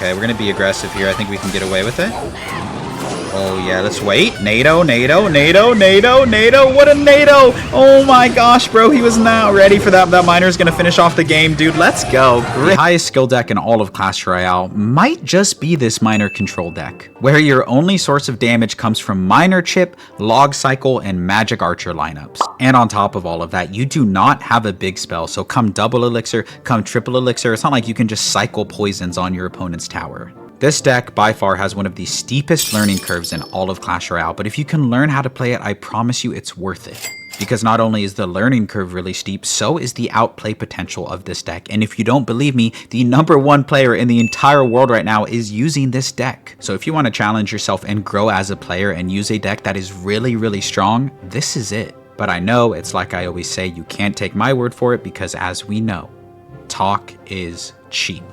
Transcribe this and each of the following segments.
Okay, we're going to be aggressive here. I think we can get away with it. Oh, yeah, let's wait. NATO. What a NATO. Oh, my gosh, bro. He was not ready for that. That miner's going to finish off the game, dude. Let's go. The highest skill deck in all of Clash Royale might just be this miner control deck, where your only source of damage comes from miner chip, log cycle, and magic archer lineups. And on top of all of that, you do not have a big spell. So come double elixir, come triple elixir. It's not like you can just cycle poisons on your opponent's tower. This deck by far has one of the steepest learning curves in all of Clash Royale, but if you can learn how to play it, I promise you it's worth it. Because not only is the learning curve really steep, so is the outplay potential of this deck. And if you don't believe me, the #1 player in the entire world right now is using this deck. So if you want to challenge yourself and grow as a player and use a deck that is really, really strong, this is it. But I know it's like I always say, you can't take my word for it because as we know, talk is cheap.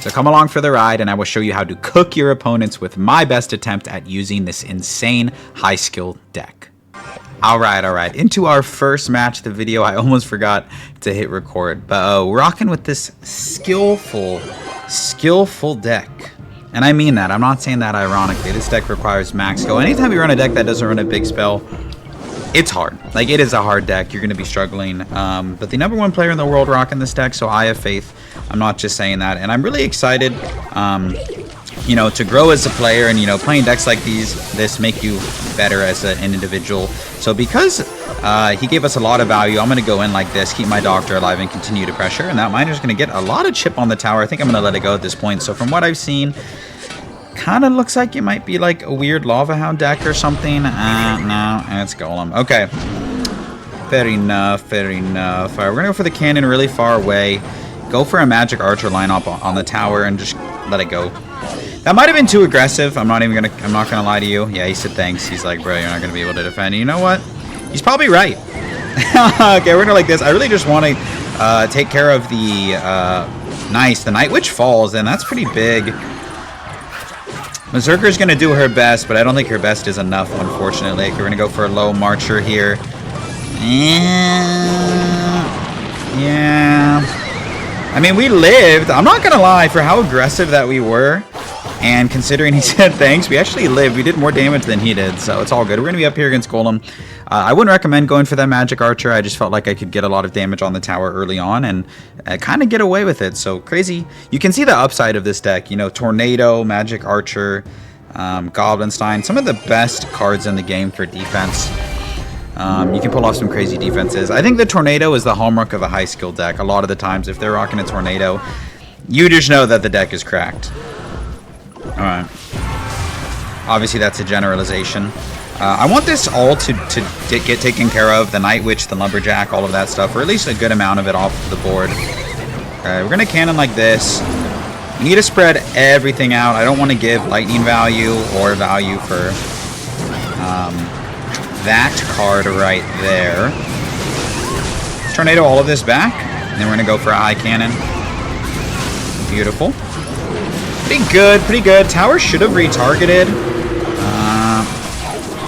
So come along for the ride and I will show you how to cook your opponents with my best attempt at using this insane high skill deck. All right. Into our first match of the video. I almost forgot to hit record, but we're rocking with this skillful deck. And I mean that. I'm not saying that ironically. This deck requires max skill. Anytime you run a deck that doesn't run a big spell, it's hard. Like, it is a hard deck. You're going to be struggling. But the #1 player in the world rocking this deck, so I have faith. I'm not just saying that. And I'm really excited, you know, to grow as a player. And, you know, playing decks like this make you better as an individual. So because he gave us a lot of value, I'm going to go in like this, keep my doctor alive, and continue to pressure. And that miner's going to get a lot of chip on the tower. I think I'm going to let it go at this point. So from what I've seen, kind of looks like it might be like a weird Lava Hound deck or something. No, it's Golem. Okay. Fair enough. All right, we're going to go for the cannon really far away. Go for a magic archer lineup on the tower and just let it go. That might have been too aggressive. I'm not gonna lie to you. Yeah, he said thanks. He's like, bro, you're not gonna be able to defend. And you know what? He's probably right. Okay, we're gonna like this. I really just want to take care of the the Night Witch falls, and that's pretty big. Berserker's going to do her best, but I don't think her best is enough, unfortunately. We're going to go for a low marcher here. Yeah. I mean, we lived. I'm not going to lie, for how aggressive that we were, and considering he said thanks, we actually lived. We did more damage than he did, so it's all good. We're going to be up here against Golem. I wouldn't recommend going for that magic archer. I just felt like I could get a lot of damage on the tower early on and kind of get away with it. So crazy. You can see the upside of this deck. You know, Tornado, Magic Archer, Goblinstein. Some of the best cards in the game for defense. You can pull off some crazy defenses. I think the Tornado is the hallmark of a high skill deck. A lot of the times, if they're rocking a Tornado, you just know that the deck is cracked. Alright. Obviously, that's a generalization. I want this all to get taken care of. The Night Witch, the Lumberjack, all of that stuff. Or at least a good amount of it off the board. Alright, we're going to cannon like this. We need to spread everything out. I don't want to give lightning value or value for that card right there. Let's tornado all of this back. And then we're going to go for a high cannon. Beautiful. Pretty good. Tower should have retargeted.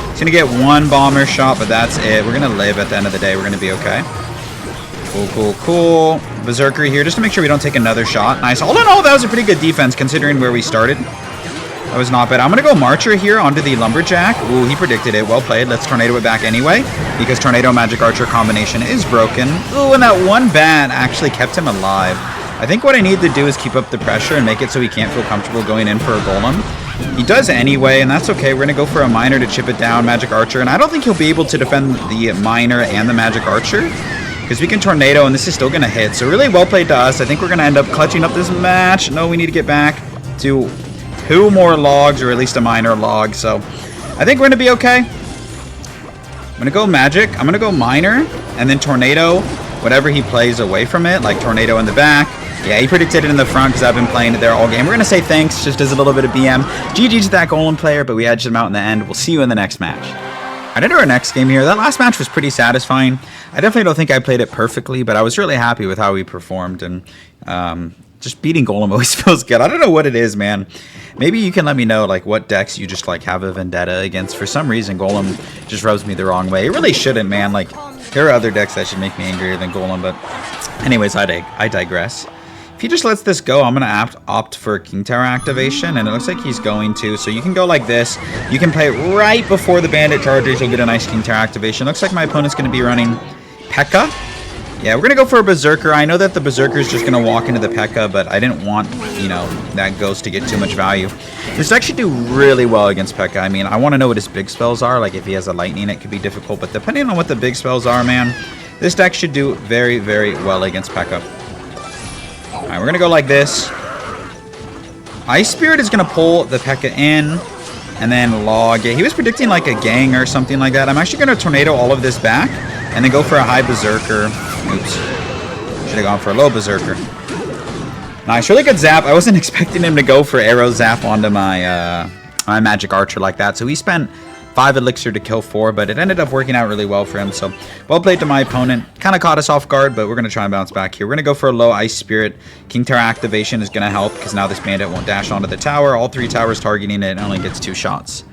He's going to get one bomber shot, but that's it. We're going to live at the end of the day. We're going to be okay. Cool. Berserker here, just to make sure we don't take another shot. Nice. All in all, that was a pretty good defense, considering where we started. That was not bad. I'm going to go Marcher here onto the Lumberjack. Ooh, he predicted it. Well played. Let's Tornado it back anyway, because Tornado Magic Archer combination is broken. Ooh, and that one bat actually kept him alive. I think what I need to do is keep up the pressure and make it so he can't feel comfortable going in for a Golem. He does anyway, and that's okay. We're going to go for a Miner to chip it down, Magic Archer, and I don't think he'll be able to defend the Miner and the Magic Archer, because we can Tornado, and this is still going to hit. So really well played to us. I think we're going to end up clutching up this match. No, we need to get back to 2 more logs, or at least a Miner log, so I think we're going to be okay. I'm going to go Magic. I'm going to go Miner, and then Tornado, whatever he plays away from it, like Tornado in the back. Yeah, he predicted it in the front because I've been playing it there all game. We're going to say thanks just as a little bit of BM. GG to that Golem player, but we edged him out in the end. We'll see you in the next match. I did our next game here. That last match was pretty satisfying. I definitely don't think I played it perfectly, but I was really happy with how we performed. And just beating Golem always feels good. I don't know what it is, man. Maybe you can let me know like what decks you just like have a vendetta against. For some reason, Golem just rubs me the wrong way. It really shouldn't, man. Like, there are other decks that should make me angrier than Golem, but anyways, I digress. If he just lets this go, I'm going to opt for a King Tower activation, and it looks like he's going to. So you can go like this. You can play it right before the Bandit charges. You'll get a nice King Tower activation. Looks like my opponent's going to be running Pekka. Yeah, we're going to go for a Berserker. I know that the Berserker is just going to walk into the Pekka, but I didn't want, you know, that ghost to get too much value. This deck should do really well against Pekka. I mean, I want to know what his big spells are. Like, if he has a lightning, it could be difficult. But depending on what the big spells are, man, this deck should do very, very well against Pekka. Alright, we're going to go like this. Ice Spirit is going to pull the Pekka in, and then log it. He was predicting like a gang or something like that. I'm actually going to Tornado all of this back, and then go for a high Berserker. Oops. Should have gone for a low Berserker. Nice, really good zap. I wasn't expecting him to go for arrow zap onto my, my Magic Archer like that, so he spent 5 elixir to kill 4, but it ended up working out really well for him. So well played to my opponent. Kind of caught us off guard, but we're going to try and bounce back here. We're going to go for a low Ice Spirit. King Tower activation is going to help because now this Bandit won't dash onto the tower. All 3 towers targeting it and only gets 2 shots.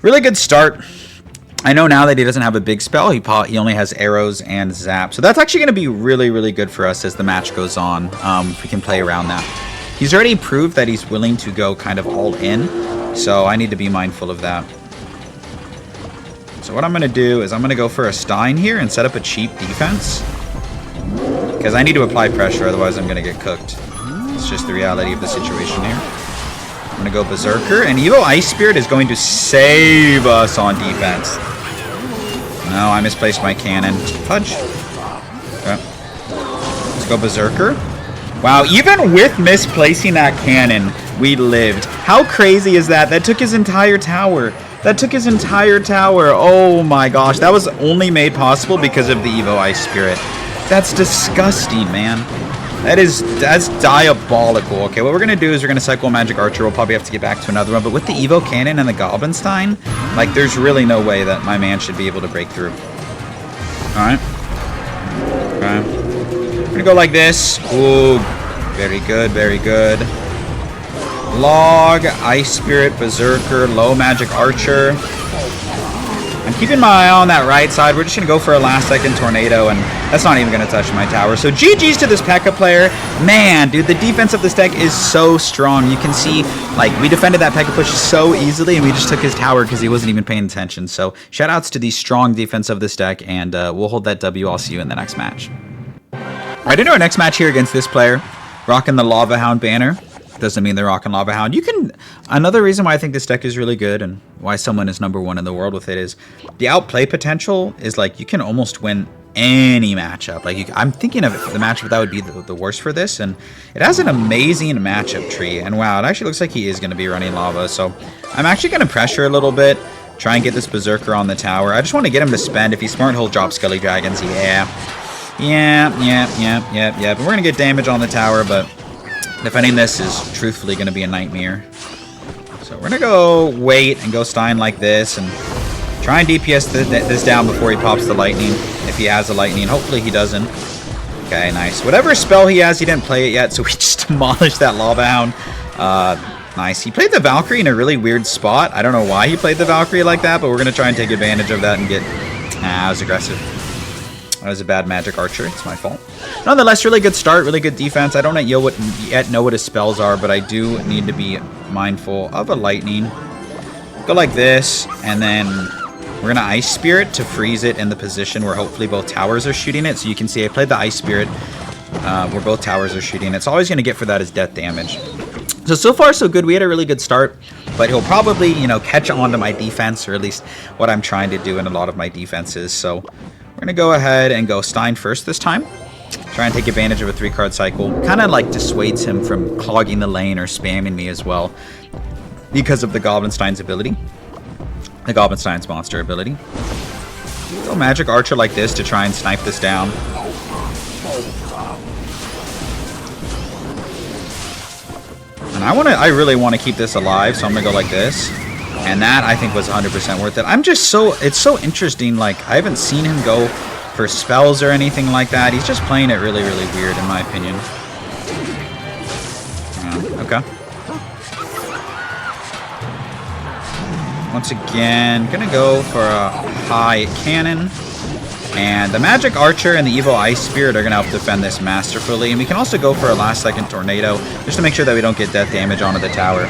Really good start. I know now that he doesn't have a big spell. He only has arrows and zap. So that's actually going to be really, really good for us as the match goes on. If we can play around that. He's already proved that he's willing to go kind of all in. So I need to be mindful of that. So what I'm going to do is I'm going to go for a Stein here and set up a cheap defense. Because I need to apply pressure, otherwise I'm going to get cooked. It's just the reality of the situation here. I'm going to go Berserker, and Evo Ice Spirit is going to save us on defense. No, I misplaced my cannon. Fudge. Okay. Let's go Berserker. Wow, even with misplacing that cannon, we lived. How crazy is that? That took his entire tower. That took his entire tower. Oh my gosh. That was only made possible because of the Evo Ice Spirit. That's disgusting, man. That's diabolical. Okay, what we're going to do is we're going to cycle Magic Archer. We'll probably have to get back to another one. But with the Evo Cannon and the Goblin Stein, like, there's really no way that my man should be able to break through. Alright. Okay. We're going to go like this. Ooh. Very good, very good. Log, Ice Spirit, Berserker, low Magic Archer. I'm keeping my eye on that right side. We're just going to go for a last second Tornado, and that's not even going to touch my tower. So GG's to this Pekka player. Man, dude, the defense of this deck is so strong. You can see, like, we defended that Pekka push so easily, and we just took his tower because he wasn't even paying attention. So shoutouts to the strong defense of this deck, and we'll hold that W. I'll see you in the next match. All right, into our next match here against this player, rocking the Lava Hound banner. Doesn't mean they're rocking Lava Hound. You can... Another reason why I think this deck is really good and why someone is #1 in the world with it is the outplay potential is, like, you can almost win any matchup. Like, I'm thinking of the matchup that would be the worst for this, and it has an amazing matchup tree. And wow, it actually looks like he is going to be running Lava. So I'm actually going to pressure a little bit, try and get this Berserker on the tower. I just want to get him to spend. If he's smart, he'll drop Skelly Dragons. Yeah. But we're going to get damage on the tower, but defending this is truthfully going to be a nightmare. So we're going to go wait and go Stein like this and try and DPS this down before he pops the lightning, if he has a lightning. Hopefully he doesn't. Okay, nice. Whatever spell he has, he didn't play it yet, so we just demolished that Lava Hound. Nice. He played the Valkyrie in a really weird spot. I don't know why he played the Valkyrie like that, but we're going to try and take advantage of that and get... I was aggressive. That was a bad Magic Archer. It's my fault. Nonetheless, really good start, really good defense. I don't yet know what his spells are, but I do need to be mindful of a lightning. Go like this, and then we're going to Ice Spirit to freeze it in the position where hopefully both towers are shooting it. So you can see I played the Ice Spirit where both towers are shooting it. So all he's going to get for that is death damage. So far so good. We had a really good start, but he'll probably, you know, catch on to my defense, or at least what I'm trying to do in a lot of my defenses. So we're going to go ahead and go Stein first this time. Try and take advantage of a 3-card cycle. Kind of like dissuades him from clogging the lane or spamming me as well because of the Goblin Stein's ability. The Goblin Stein's monster ability. Go Magic Archer like this to try and snipe this down. And I really want to keep this alive, so I'm going to go like this. And that, I think, was 100% worth it. It's so interesting, like, I haven't seen him go for spells or anything like that. He's just playing it really, really weird, in my opinion. Okay. Once again, gonna go for a high cannon. And the Magic Archer and the Evil Ice Spirit are going to help defend this masterfully. And we can also go for a last-second Tornado just to make sure that we don't get death damage onto the tower.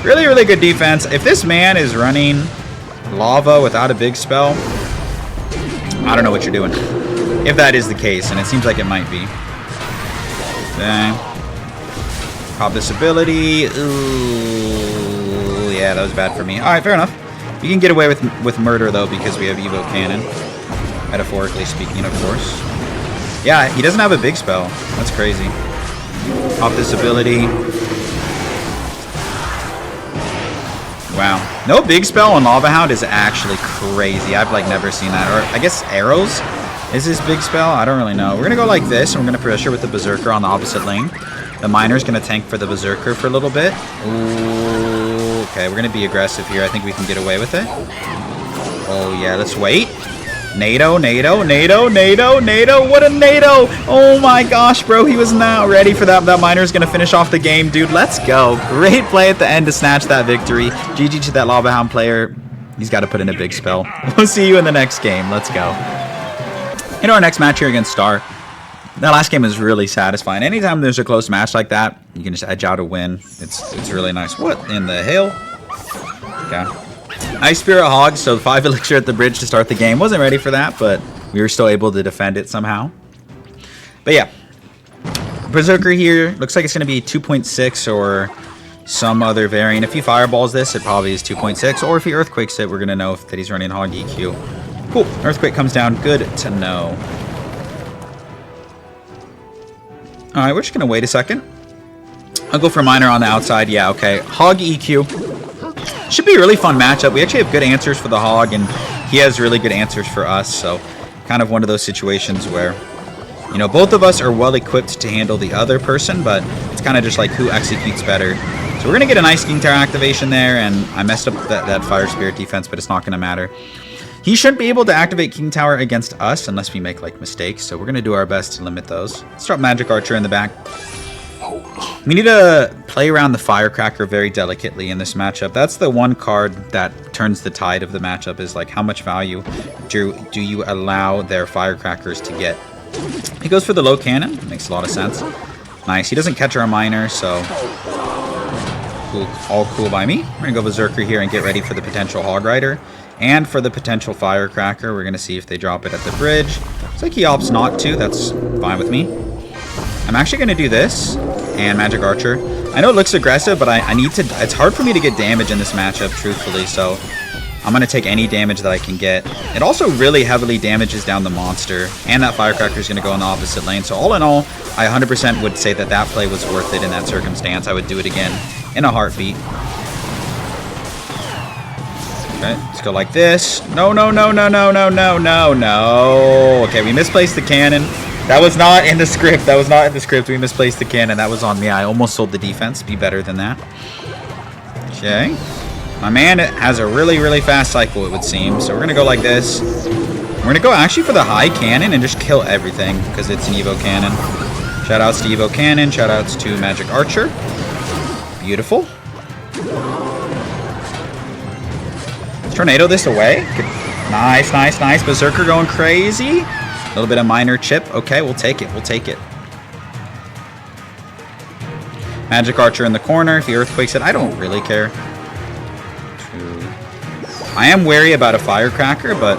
Really, really good defense. If this man is running Lava without a big spell, I don't know what you're doing. If that is the case, and it seems like it might be. Okay. Pop this ability. Ooh, yeah, that was bad for me. All right, fair enough. You can get away with murder, though, because we have Evo Cannon. Metaphorically speaking, of course. Yeah, he doesn't have a big spell. That's crazy. Pop this ability. Wow. No big spell on Lava Hound is actually crazy. I've, like, never seen that. Or, I guess arrows is his big spell? I don't really know. We're going to go like this, and we're going to pressure with the Berserker on the opposite lane. The Miner's going to tank for the Berserker for a little bit. Ooh, okay, we're going to be aggressive here. I think we can get away with it. Oh, yeah, let's wait. NATO, NATO, NATO, NATO, NATO. What a NATO. Oh my gosh, bro. He was not ready for that. That Miner's going to finish off the game, dude. Let's go. Great play at the end to snatch that victory. GG to that Lava Hound player. He's got to put in a big spell. We'll see you in the next game. Let's go. In our next match here against Star. That last game is really satisfying. Anytime there's a close match like that, you can just edge out a win. It's really nice. What in the hell? Okay. Ice Spirit Hog, so 5 Elixir at the bridge to start the game. Wasn't ready for that, but we were still able to defend it somehow. But yeah. Berserker here. Looks like it's going to be 2.6 or some other variant. If he fireballs this, it probably is 2.6. Or if he earthquakes it, we're going to know that he's running Hog EQ. Cool. Earthquake comes down. Good to know. Alright, we're just going to wait a second. I'll go for Miner on the outside. Yeah, okay. Hog EQ. Should be a really fun matchup. We actually have good answers for the Hog, and he has really good answers for us. So, kind of one of those situations where, you know, both of us are well equipped to handle the other person, but it's kind of just like who executes better. So, we're going to get a nice King Tower activation there, and I messed up that Fire Spirit defense, but it's not going to matter. He shouldn't be able to activate King Tower against us unless we make, like, mistakes. So, we're going to do our best to limit those. Let's drop Magic Archer in the back. We need to play around the Firecracker very delicately in this matchup. That's the one card that turns the tide of the matchup, is like how much value do you allow their Firecrackers to get. He goes for the low cannon. Makes a lot of sense. Nice. He doesn't catch our Miner, so cool, all cool by me. We're going to go Berserker here and get ready for the potential Hog Rider. And for the potential Firecracker, we're going to see if they drop it at the bridge. Looks like he opts not to. That's fine with me. I'm actually going to do this and Magic Archer. I know it looks aggressive, but I need to... It's hard for me to get damage in this matchup, truthfully, so I'm going to take any damage that I can get. It also really heavily damages down the monster, and that Firecracker is going to go in the opposite lane. So all in all, I 100% would say that that play was worth it in that circumstance. I would do it again in a heartbeat. Okay, let's go like this. No, no, no, no, no, no, no, no, no. Okay, we misplaced the cannon. That was not in the script. That was not in the script. We misplaced the cannon. That was on me. I almost sold the defense. Be better than that. Okay. My man has a really, really fast cycle, it would seem. So we're going to go like this. We're going to go actually for the high cannon and just kill everything because it's an Evo Cannon. Shoutouts to Evo Cannon. Shoutouts to Magic Archer. Beautiful. Let's tornado this away. Nice, nice, nice. Berserker going crazy. A little bit of Miner chip. Okay, we'll take it. We'll take it. Magic Archer in the corner. If he earthquakes it, I don't really care. I am wary about a Firecracker, but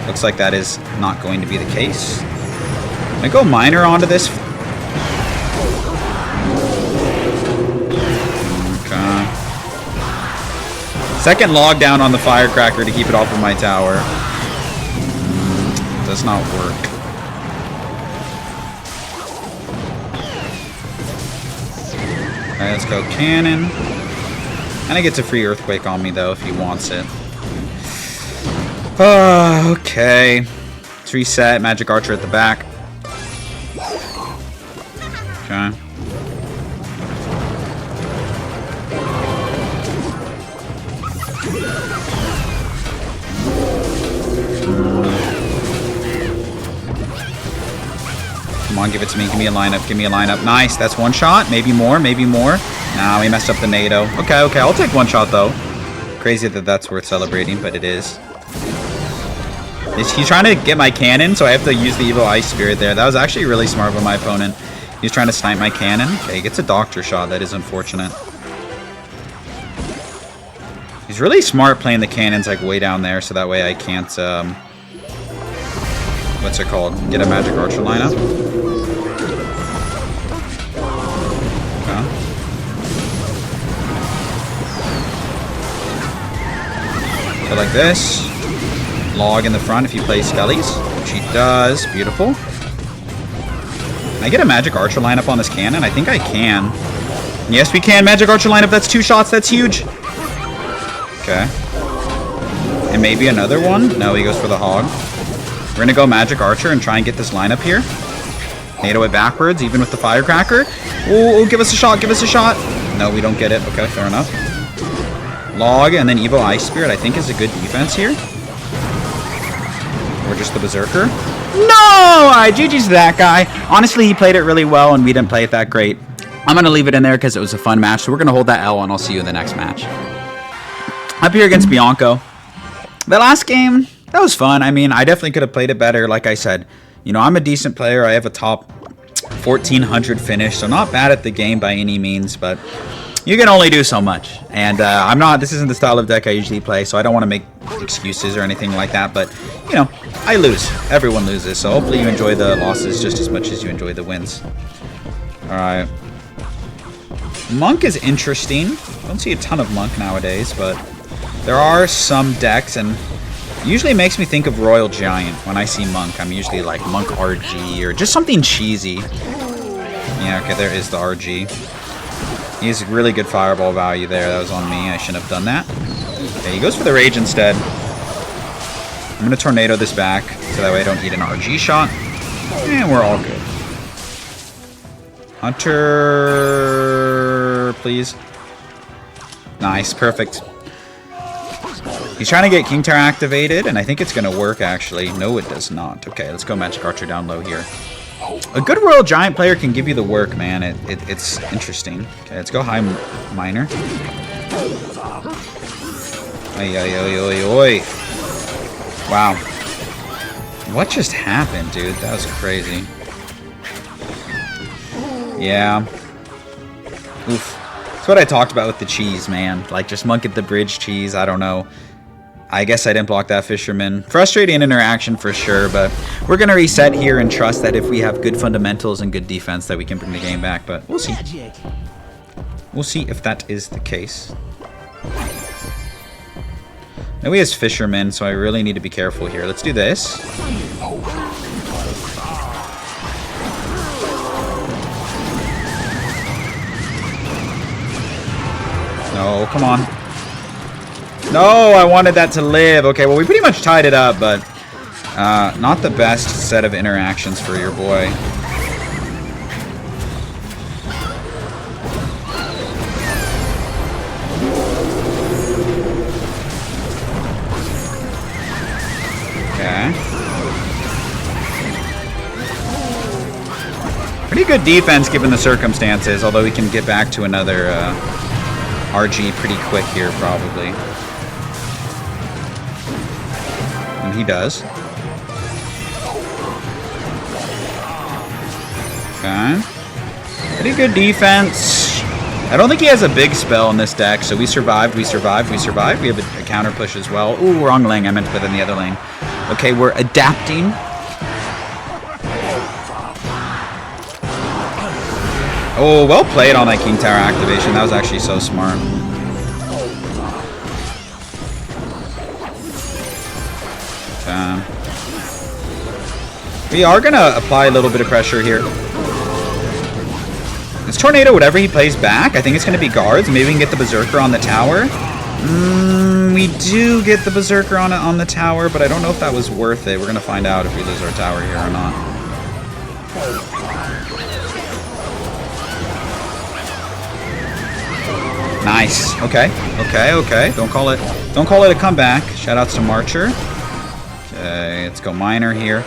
looks like that is not going to be the case. I'm going to go Miner onto this. Okay. Second log down on the Firecracker to keep it off of my tower. Does not work. Alright, let's go cannon. And he gets a free earthquake on me though if he wants it. Okay. Let's reset. Magic Archer at the back. Okay. Come on, give it to me. Give me a lineup. Give me a lineup. Nice. That's one shot. Maybe more. Maybe more. Nah, we messed up the NATO. Okay, okay. I'll take one shot, though. Crazy that that's worth celebrating, but it is. He's trying to get my cannon, so I have to use the Evil Ice Spirit there. That was actually really smart with my opponent. He's trying to snipe my cannon. Okay, he gets a Doctor Shot. That is unfortunate. He's really smart playing the cannons like way down there, so that way I can't, what's it called? Get a Magic Archer lineup. Okay. So like this. Log in the front if he plays Skellies, which he does. Beautiful. Can I get a Magic Archer lineup on this cannon? I think I can. Yes, we can. Magic Archer lineup. That's 2 shots. That's huge. Okay. And maybe another one? No, he goes for the Hog. We're going to go Magic Archer and try and get this lineup here. NATO it backwards, even with the Firecracker. Oh, give us a shot. Give us a shot. No, we don't get it. Okay, fair enough. Log and then Evo Ice Spirit, I think, is a good defense here. Or just the Berserker. No! Alright, GG's to that guy. Honestly, he played it really well, and we didn't play it that great. I'm going to leave it in there because it was a fun match. So we're going to hold that L, and I'll see you in the next match. Up here against Bianco. The last game, that was fun. I mean, I definitely could have played it better. Like I said, you know, I'm a decent player. I have a top 1400 finish, so not bad at the game by any means, but you can only do so much. And this isn't the style of deck I usually play, so I don't want to make excuses or anything like that. But, you know, I lose. Everyone loses. So hopefully you enjoy the losses just as much as you enjoy the wins. Alright. Monk is interesting. I don't see a ton of Monk nowadays, but there are some decks, and it usually makes me think of Royal Giant. When I see Monk, I'm usually like Monk RG or just something cheesy. Yeah, okay, there is the RG. He has really good fireball value there. That was on me. I shouldn't have done that. Okay, he goes for the Rage instead. I'm going to Tornado this back, so that way I don't eat an RG shot. And we're all good. Hunter, please. Nice, perfect. He's trying to get King Tower activated, and I think it's going to work, actually. No, it does not. Okay, let's go Magic Archer down low here. A good Royal Giant player can give you the work, man. It's interesting. Okay, let's go High Miner. Ay, ay, ay, ay, ay. Wow. What just happened, dude? That was crazy. Yeah. Oof. That's what I talked about with the cheese, man. Like, just Monk at the bridge cheese. I don't know. I guess I didn't block that Fisherman. Frustrating interaction for sure, but we're going to reset here and trust that if we have good fundamentals and good defense that we can bring the game back, but we'll see. We'll see if that is the case. Now he has Fisherman, so I really need to be careful here. Let's do this. No, come on. No, I wanted that to live. Okay, well, we pretty much tied it up, but not the best set of interactions for your boy. Okay. Pretty good defense given the circumstances, although we can get back to another RG pretty quick here, probably. And he does. Okay. Pretty good defense. I don't think he has a big spell in this deck, so we survived, we survived, we survived. We have a counter push as well. Ooh, wrong lane. I meant to put in the other lane. Okay, we're adapting. Oh, well played on that King Tower activation. That was actually so smart. We are going to apply a little bit of pressure here. This Tornado, whatever he plays back, I think it's going to be guards. Maybe we can get the Berserker on the tower. We do get the Berserker on the tower, but I don't know if that was worth it. We're going to find out if we lose our tower here or not. Nice. Okay. Okay, okay. Don't call it a comeback. Shoutouts to Marcher. Okay, let's go Miner here.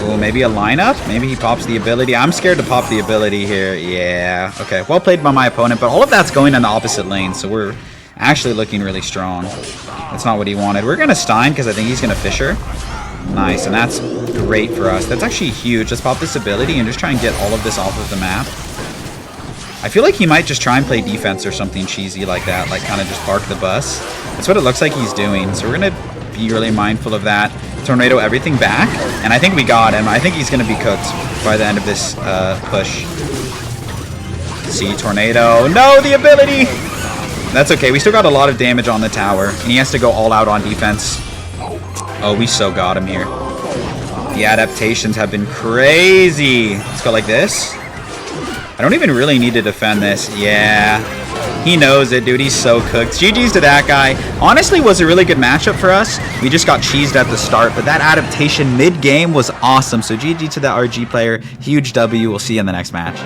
Oh, maybe a lineup? Maybe he pops the ability. I'm scared to pop the ability here. Yeah. Okay. Well played by my opponent, but all of that's going in the opposite lane, so we're Actually looking really strong. That's not what he wanted. We're going to Stein because I think he's going to Fisher. Nice, and that's great for us. That's actually huge. Let's pop this ability and just try and get all of this off of the map. I feel like he might just try and play defense or something cheesy like that, like kind of just park the bus. That's what it looks like he's doing, so we're going to be really mindful of that. Tornado everything back, and I think we got him. I think he's going to be cooked by the end of this push. See, Tornado. No, the ability! That's okay. We still got a lot of damage on the tower, and he has to go all out on defense. Oh, we so got him here. The adaptations have been crazy. Let's go like this. I don't even really need to defend this. Yeah. He knows it, dude. He's so cooked. GG's to that guy. Honestly, was a really good matchup for us. We just got cheesed at the start, but that adaptation mid-game was awesome. So GG to that RG player. Huge W. We'll see you in the next match.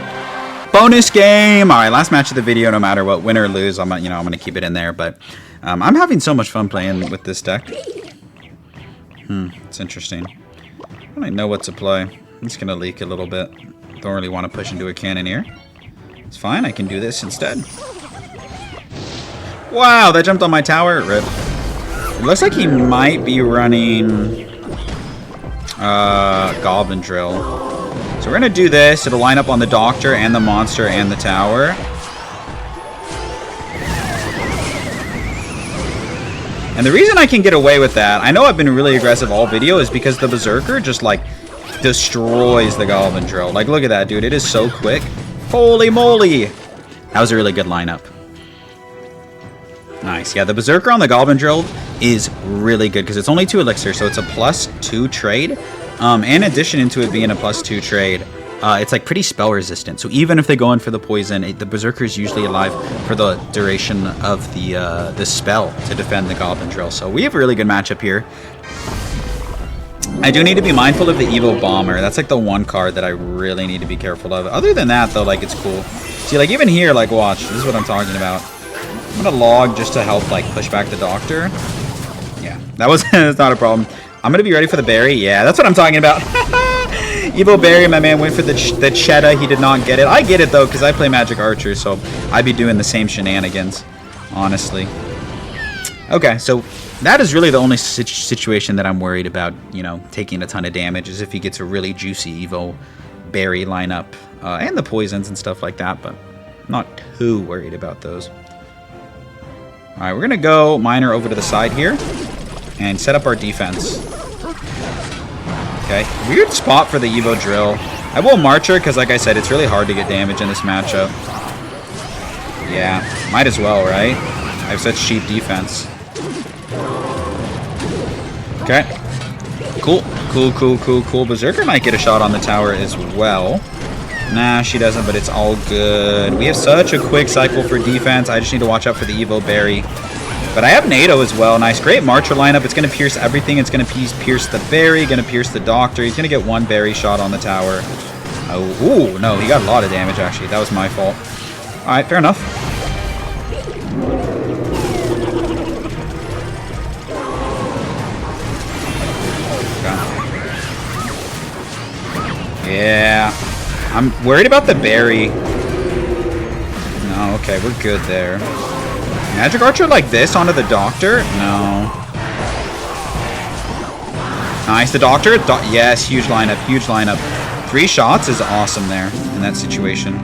Bonus game. All right, last match of the video. No matter what, win or lose, I'm gonna keep it in there. But I'm having so much fun playing with this deck. It's interesting. I don't know what to play. I'm just gonna leak a little bit. Don't really want to push into a Cannoneer. It's fine. I can do this instead. Wow, that jumped on my tower. Rip. It looks like he might be running Goblin Drill. So we're gonna do this. It'll line up on the Doctor and the Monster and the tower. And the reason I can get away with that, I know I've been really aggressive all video, is because the Berserker just like destroys the Goblin Drill. Like, look at that, dude. It is so quick. Holy moly. That was a really good lineup. Nice. Yeah, the Berserker on the Goblin Drill is really good because it's only 2 elixir, so it's a +2 trade. In addition into it being a +2 trade, it's like pretty spell resistant. So even if they go in for the poison, the Berserker is usually alive for the duration of the spell to defend the Goblin Drill. So we have a really good matchup here. I do need to be mindful of the Evil Bomber. That's like the one card that I really need to be careful of. Other than that, though, like, it's cool. See, like, even here, like, watch. This is what I'm talking about. I'm gonna log just to help, like, push back the Doctor. Yeah, that was that's not a problem. I'm gonna be ready for the berry. Yeah, that's what I'm talking about. Evil Berry, my man went for the Cheddar. He did not get it. I get it, though, because I play Magic Archer, so I'd be doing the same shenanigans, honestly. Okay, so that is really the only situation that I'm worried about, you know, taking a ton of damage, is if he gets a really juicy Evil Berry lineup, and the poisons and stuff like that, but I'm not too worried about those. All right, we're going to go Miner over to the side here and set up our defense. Okay, weird spot for the Evo Drill. I will Marcher because, like I said, it's really hard to get damage in this matchup. Yeah, might as well, right? I have such cheap defense. Okay. Cool. Berserker might get a shot on the tower as well. Nah, she doesn't, but it's all good. We have such a quick cycle for defense. I just need to watch out for the Evo Berry. But I have NATO as well. Nice, great Marcher lineup. It's going to pierce everything. It's going to pierce the Berry, going to pierce the Doctor. He's going to get 1 Berry shot on the tower. Oh, ooh, no, he got a lot of damage, actually. That was my fault. All right, fair enough. Okay. Yeah. I'm worried about the Berry. No, okay, we're good there. Magic Archer like this onto the Doctor? No. Nice, the Doctor. Yes, huge lineup, huge lineup. 3 shots is awesome there in that situation.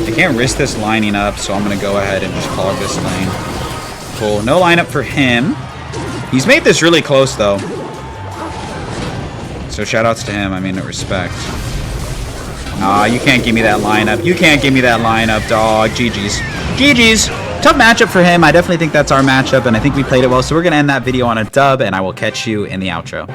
I can't risk this lining up, so I'm going to go ahead and just clog this lane. Cool, no lineup for him. He's made this really close, though. So shoutouts to him. I mean, respect. Aw, you can't give me that lineup. You can't give me that lineup, dog. GG's. GG's. Tough matchup for him. I definitely think that's our matchup, and I think we played it well. So we're going to end that video on a dub, and I will catch you in the outro.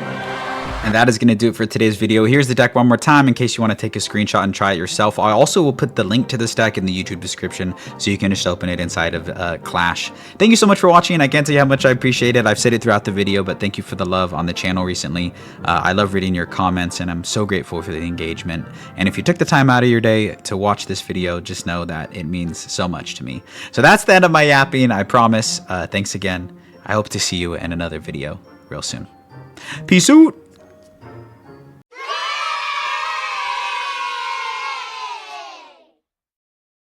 And that is going to do it for today's video. Here's the deck one more time in case you want to take a screenshot and try it yourself. I also will put the link to this deck in the YouTube description so you can just open it inside of Clash. Thank you so much for watching. I can't tell you how much I appreciate it. I've said it throughout the video, but thank you for the love on the channel recently. I love reading your comments, and I'm so grateful for the engagement. And if you took the time out of your day to watch this video, just know that it means so much to me. So that's the end of my yapping, I promise. Thanks again. I hope to see you in another video real soon. Peace out.